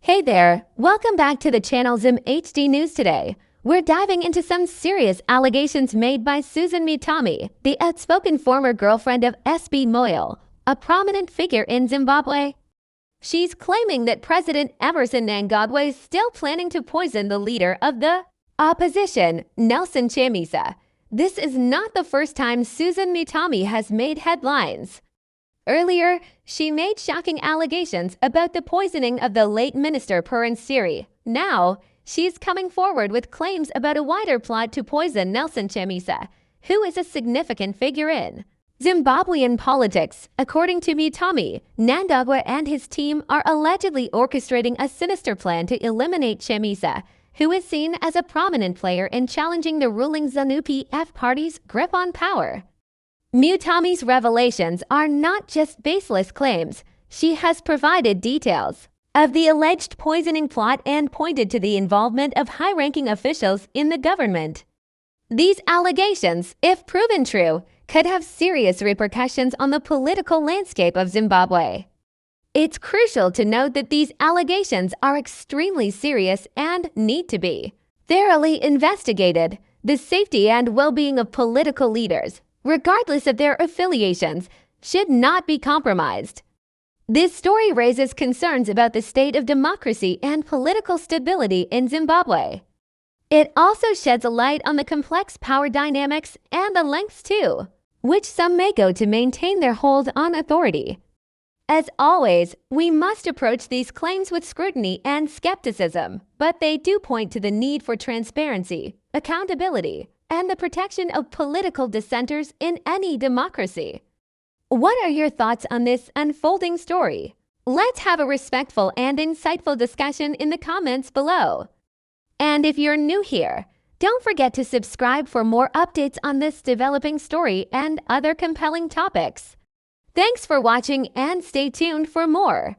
Hey there, welcome back to the channel Zim HD News today. We're diving into some serious allegations made by Susan Mitami, the outspoken former girlfriend of SB Moyo, a prominent figure in Zimbabwe. She's claiming that President Emmerson Mnangagwa is still planning to poison the leader of the opposition, Nelson Chamisa. This is not the first time Susan Mitami has made headlines. Earlier, she made shocking allegations about the poisoning of the late Minister Purin Siri. Now, she's coming forward with claims about a wider plot to poison Nelson Chamisa, who is a significant figure in Zimbabwean politics. According to Mitami, Mnangagwa and his team are allegedly orchestrating a sinister plan to eliminate Chamisa, who is seen as a prominent player in challenging the ruling Zanu PF party's grip on power. Mitami's revelations are not just baseless claims. She has provided details of the alleged poisoning plot and pointed to the involvement of high-ranking officials in the government. These allegations, if proven true, could have serious repercussions on the political landscape of Zimbabwe. It's crucial to note that these allegations are extremely serious and need to be thoroughly investigated. The safety and well-being of political leaders, regardless of their affiliations, should not be compromised. This story raises concerns about the state of democracy and political stability in Zimbabwe. It also sheds a light on the complex power dynamics and the lengths to which some may go to maintain their hold on authority. As always, we must approach these claims with scrutiny and skepticism, but they do point to the need for transparency, accountability, and the protection of political dissenters in any democracy. What are your thoughts on this unfolding story? Let's have a respectful and insightful discussion in the comments below. And if you're new here, don't forget to subscribe for more updates on this developing story and other compelling topics. Thanks for watching and stay tuned for more.